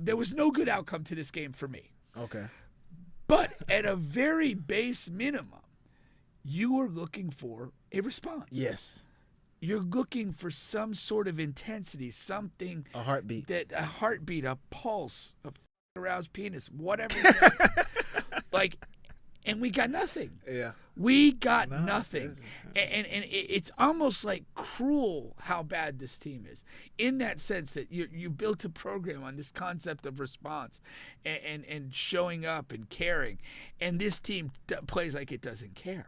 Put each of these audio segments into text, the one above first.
there was no good outcome to this game for me. Okay. But at a very base minimum, you are looking for a response. Yes. You're looking for some sort of intensity, something. A heartbeat. A heartbeat, a pulse, a aroused penis, whatever. Like, and we got nothing. Yeah. We got nothing. And it's almost like cruel how bad this team is, in that sense that you built a program on this concept of response and showing up and caring, and this team plays like it doesn't care.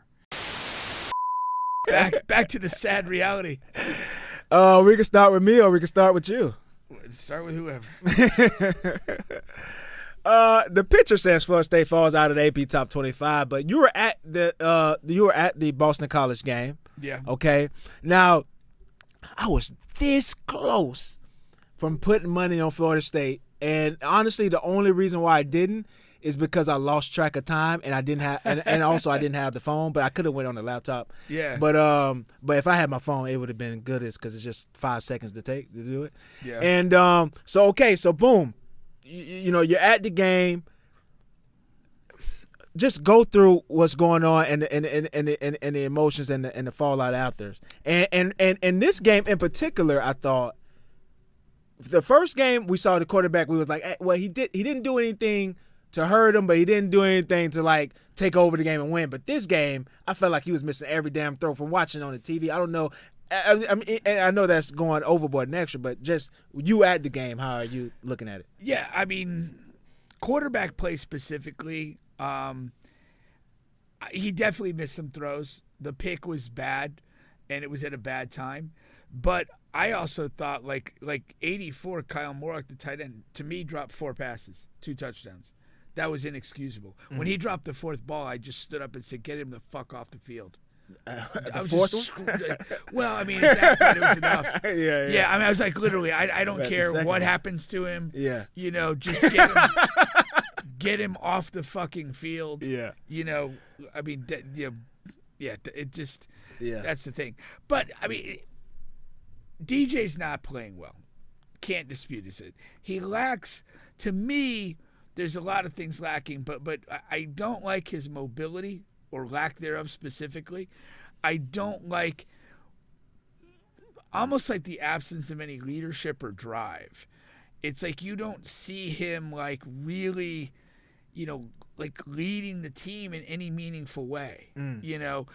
Back to the sad reality. We can start with me or we can start with you. Start with whoever. The picture says Florida State falls out of the AP Top 25, but you were at the Boston College game. Yeah. Okay. Now, I was this close from putting money on Florida State, and honestly, the only reason why I didn't is because I lost track of time and I didn't have, and also I didn't have the phone, but I could have went on the laptop. Yeah. But if I had my phone, it would have been good, because it's just 5 seconds to do it. Yeah. And so boom. You know, you're at the game. Just go through what's going on and the emotions and the fallout after. And this game in particular, I thought the first game we saw the quarterback, we was like, well, he didn't do anything to hurt him, but he didn't do anything to like take over the game and win. But this game, I felt like he was missing every damn throw from watching on the TV. I don't know. I mean, I know that's going overboard and extra, but just you at the game, how are you looking at it? Yeah, I mean, quarterback play specifically, he definitely missed some throws. The pick was bad, and it was at a bad time. But I also thought, like 84, Kyle Moorcock, the tight end, to me dropped 4 passes, 2 touchdowns. That was inexcusable. When he dropped the 4th ball, I just stood up and said, get him the fuck off the field. The fourth one? Well, I mean, at that point, it was enough. Yeah. I mean, I was like, literally, I don't care what one. happens to him. Yeah. You know, just get him off the fucking field. Yeah. You know, I mean, it just, yeah. That's the thing. But, I mean, DJ's not playing well. Can't dispute it. He lacks, to me, there's a lot of things lacking, but I don't like his mobility, or lack thereof specifically. I don't like, almost like the absence of any leadership or drive. It's like you don't see him like really, you know, like leading the team in any meaningful way. You know,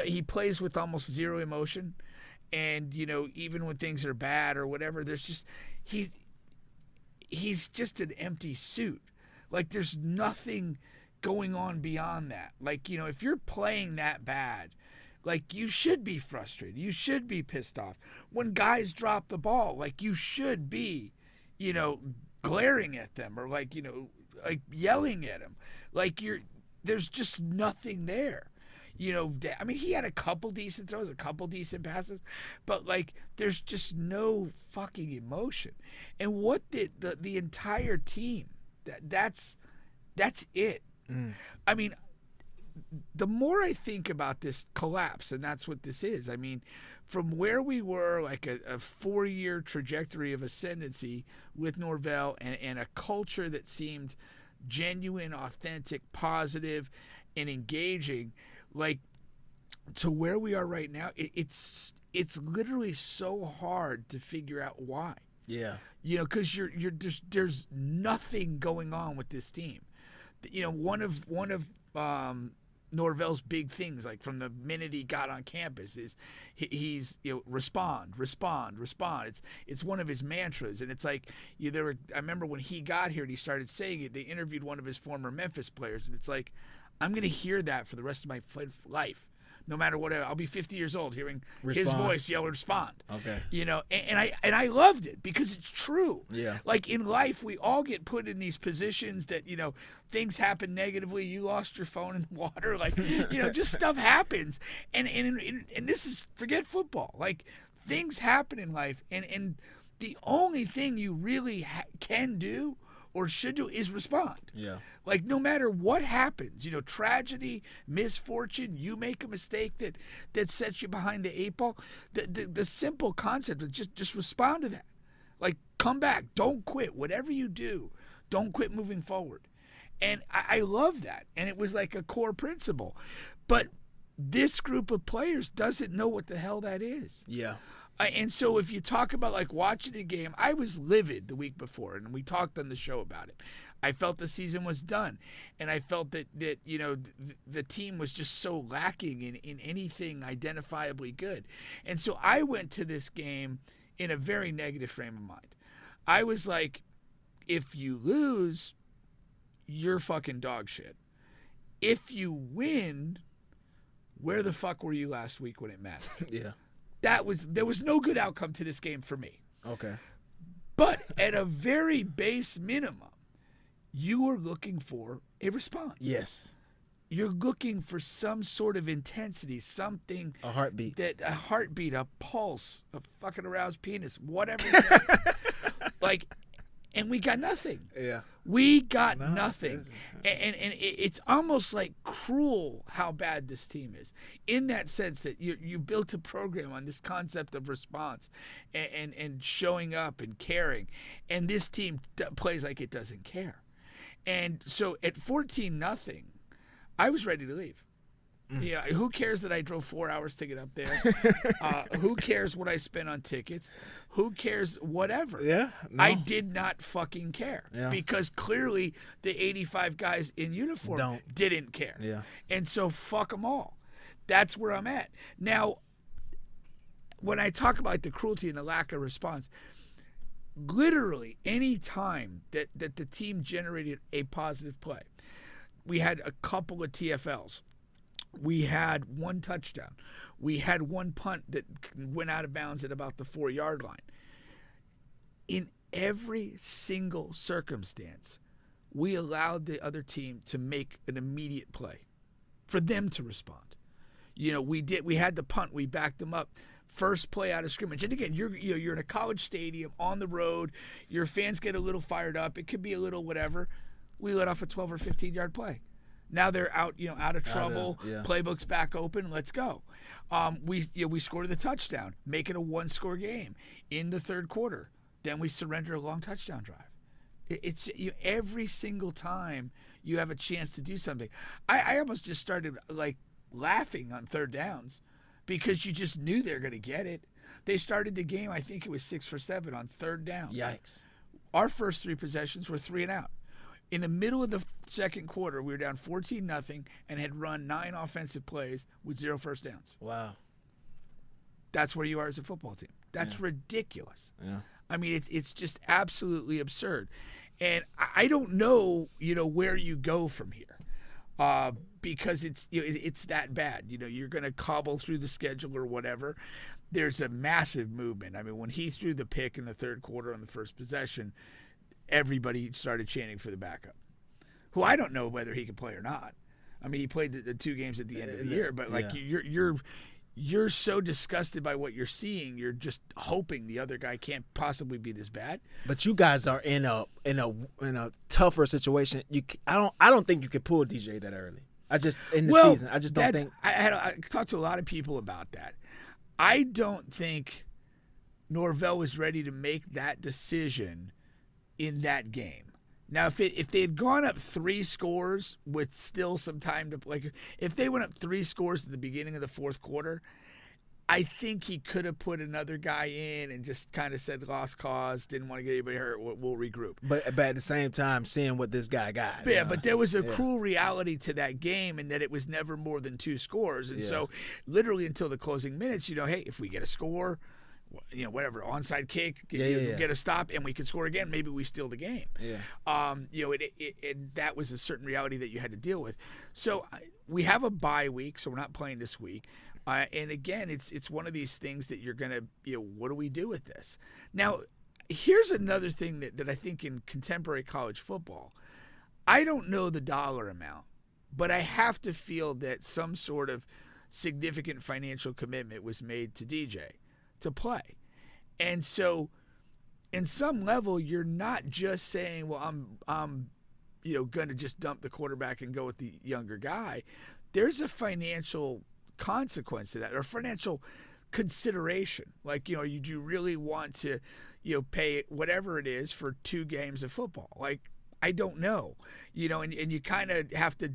he plays with almost zero emotion, and you know, even when things are bad or whatever, there's just he's just an empty suit. Like there's nothing going on beyond that. Like, you know, if you're playing that bad, like you should be frustrated. You should be pissed off. When guys drop the ball, like you should be, you know, glaring at them or like, you know, like yelling at them. Like there's just nothing there. You know, I mean, he had a couple decent throws, a couple decent passes, but like there's just no fucking emotion. And what the entire team, that's it. I mean, the more I think about this collapse, and that's what this is, I mean, from where we were, like a 4-year trajectory of ascendancy with Norvell and a culture that seemed genuine, authentic, positive, and engaging, like to where we are right now, it's literally so hard to figure out why. Yeah. You know, because there's nothing going on with this team. You know, one of Norvell's big things, like from the minute he got on campus, is he's you know respond. It's one of his mantras, and it's like I remember when he got here and he started saying it. They interviewed one of his former Memphis players, and it's like I'm gonna hear that for the rest of my life. No matter what, I'll be 50 years old hearing his voice yell respond. Okay. You know, and I loved it because it's true. Yeah. Like in life, we all get put in these positions that, you know, things happen negatively. You lost your phone in the water. Like, you know, just stuff happens. And this is, forget football. Like, things happen in life. And the only thing you really can do or should do is respond. Yeah. Like no matter what happens, you know, tragedy, misfortune, you make a mistake that sets you behind the 8 ball. The simple concept of just respond to that. Like Come back. Don't quit. Whatever you do, don't quit moving forward. And I love that. And it was like a core principle. But this group of players doesn't know what the hell that is. Yeah. And so if you talk about like watching a game, I was livid the week before, and we talked on the show about it. I felt the season was done, and I felt that you know the team was just so lacking in anything identifiably good. And so I went to this game in a very negative frame of mind. I was like, if you lose, you're fucking dog shit. If you win, where the fuck were you last week when it mattered? Yeah. There was no good outcome to this game for me. Okay. But at a very base minimum, you are looking for a response. Yes. You're looking for some sort of intensity, something. A heartbeat. A heartbeat, a pulse, a fucking aroused penis, whatever. Like, and we got nothing. Yeah. We got nothing. And it's almost like cruel how bad this team is, in that sense that you built a program on this concept of response and showing up and caring. And this team plays like it doesn't care. And so at 14-0, I was ready to leave. Yeah, who cares that I drove 4 hours to get up there? Who cares what I spent on tickets? Who cares whatever? Yeah, no. I did not fucking care because clearly the 85 guys in uniform didn't care. Yeah. And so fuck them all. That's where I'm at. Now, when I talk about the cruelty and the lack of response, literally any time that the team generated a positive play, we had a couple of TFLs. We had one touchdown. We had one punt that went out of bounds at about the 4-yard line. In every single circumstance, we allowed the other team to make an immediate play for them to respond. You know, we had the punt. We backed them up. First play out of scrimmage. And again, you're in a college stadium on the road. Your fans get a little fired up. It could be a little whatever. We let off a 12 or 15-yard play. Now they're out of trouble. Playbook's back open. Let's go. We scored the touchdown, make it a 1-score game in the third quarter. Then we surrender a long touchdown drive. It's every single time you have a chance to do something. I almost just started like laughing on third downs because you just knew they're going to get it. They started the game, I think it was 6 for 7 on third down. Yikes. Our first 3 possessions were 3 and out. In the middle of the second quarter, we were down 14-0 and had run 9 offensive plays with 0 first downs. Wow. That's where you are as a football team. That's ridiculous. Yeah. I mean, it's just absolutely absurd. And I don't know, where you go from here because it's that bad. You're going to cobble through the schedule or whatever. There's a massive movement. I mean, when he threw the pick in the third quarter on the first possession, everybody started chanting for the backup, who I don't know whether he can play or not. I mean, he played the 2 games at the end of the year, but like you're so disgusted by what you're seeing, you're just hoping the other guy can't possibly be this bad. But you guys are in a tougher situation. I don't think you could pull DJ that early. Season. I just don't think. I talked to a lot of people about that. I don't think Norvell was ready to make that decision in that game. Now, if they had gone up 3 scores with still some time to play, if they went up 3 scores at the beginning of the fourth quarter, I think he could have put another guy in and just kind of said lost cause, didn't want to get anybody hurt, we'll regroup. But at the same time, seeing what this guy got. Yeah, but there was a cruel reality to that game in that it was never more than 2 scores. And so literally until the closing minutes, hey, if we get a score, whatever, onside kick, get a stop, and we can score again. Maybe we steal the game. Yeah. That was a certain reality that you had to deal with. So we have a bye week, so we're not playing this week. And again, it's one of these things that you're gonna, what do we do with this? Now, here's another thing that I think in contemporary college football, I don't know the dollar amount, but I have to feel that some sort of significant financial commitment was made to DJ to play. And so in some level, you're not just saying, well, I'm going to just dump the quarterback and go with the younger guy. There's a financial consequence to that, or financial consideration. Like, do you really want to, pay whatever it is for 2 games of football. Like, I don't know, and you kind of have to.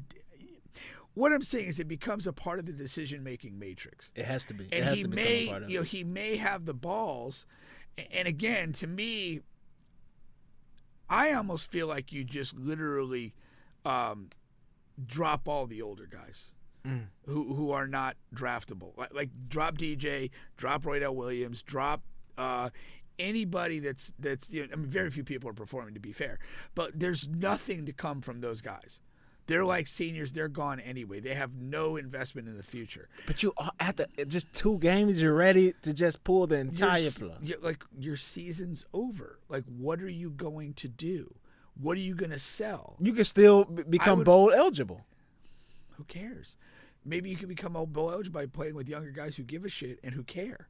What I'm saying is it becomes a part of the decision-making matrix. It has to be. And it has to become a part of it. he may have the balls. And again, to me, I almost feel like you just literally drop all the older guys who are not draftable. Like drop DJ, drop Roydell Williams, drop anybody that's very few people are performing, to be fair. But there's nothing to come from those guys. They're like seniors. They're gone anyway. They have no investment in the future. But you after just 2 games, you're ready to just pull the entire plug. Like, your season's over. Like, what are you going to do? What are you going to sell? You can still become bowl eligible. Who cares? Maybe you can become bowl eligible by playing with younger guys who give a shit and who care.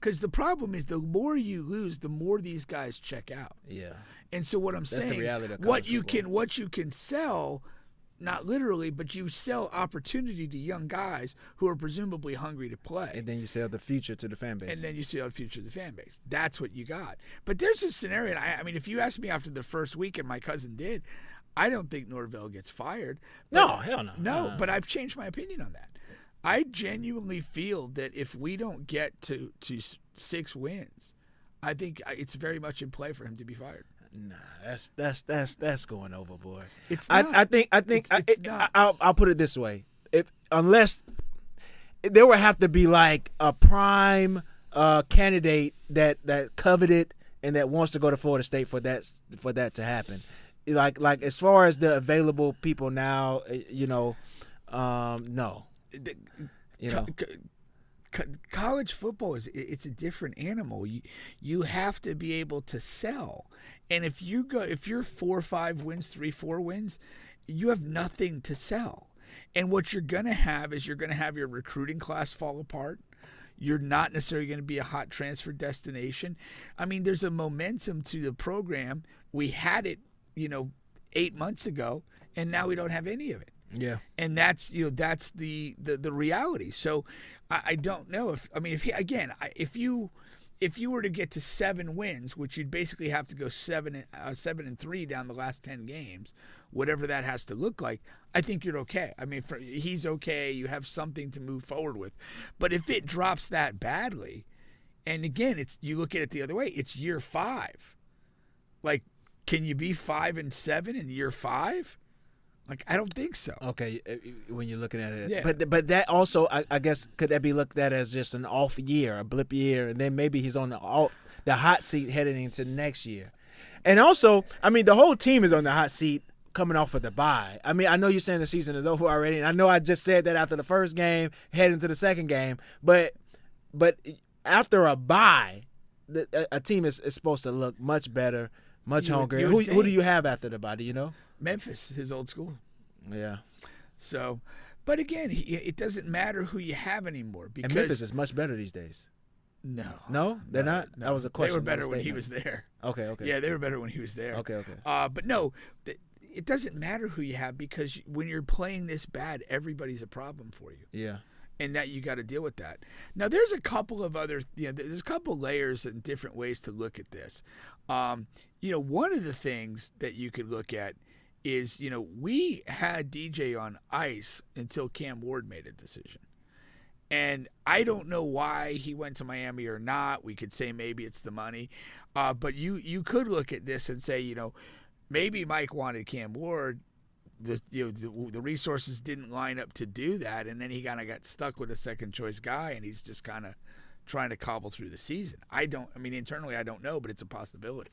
Because the problem is, the more you lose, the more these guys check out. Yeah. And so what I'm That's saying, the reality of what college you can sell. Not literally, but you sell opportunity to young guys who are presumably hungry to play. And then you sell the future to the fan base. And then you sell the future to the fan base. That's what you got. But there's a scenario. I mean, if you asked me after the first week, and my cousin did, I don't think Norvell gets fired. No, hell no. No, but I've changed my opinion on that. I genuinely feel that if we don't get to 6 wins, I think it's very much in play for him to be fired. Nah, that's going overboard. It's not. I think it's not. I'll put it this way: unless there would have to be like a prime candidate that coveted and that wants to go to Florida State for that to happen. Like as far as the available people now, no. College football it's a different animal. You have to be able to sell. And if you're 4 or 5 wins, 3, 4 wins, you have nothing to sell. And what you're going to have is you're going to have your recruiting class fall apart. You're not necessarily going to be a hot transfer destination. I mean, there's a momentum to the program. We had it, 8 months ago, and now we don't have any of it. Yeah. And that's the reality. So I don't know if you were to get to 7 wins, which you'd basically have to go 7-3 down the last 10 games, whatever that has to look like, I think you're okay. I mean, he's okay. You have something to move forward with. But if it drops that badly, and again, you look at it the other way, it's year 5. Like, can you be 5-7 in year 5? Like, I don't think so. Okay, when you're looking at it. Yeah. But that also, I guess, could that be looked at as just an off year, a blip year, and then maybe he's on the hot seat heading into next year. And also, I mean, the whole team is on the hot seat coming off of the bye. I mean, I know you're saying the season is over already, and I know I just said that after the first game, heading to the second game. But after a bye, a team is supposed to look much better, much hungrier. Who do you have after the bye? Do you know? Memphis, his old school. Yeah. So, but again, it doesn't matter who you have anymore because and Memphis is much better these days. No, they're not. No. That was a question. They were better when he was there. Okay. Yeah, they were better when he was there. Okay. But no, it doesn't matter who you have because when you're playing this bad, everybody's a problem for you. Yeah. And that you got to deal with that. Now, there's a couple of other, there's a couple layers and different ways to look at this. One of the things that you could look at is, we had DJ on ice until Cam Ward made a decision. And I don't know why he went to Miami or not. We could say maybe it's the money. But you could look at this and say, maybe Mike wanted Cam Ward. The resources didn't line up to do that, and then he kind of got stuck with a second choice guy, and he's just kind of trying to cobble through the season. Internally I don't know, but it's a possibility.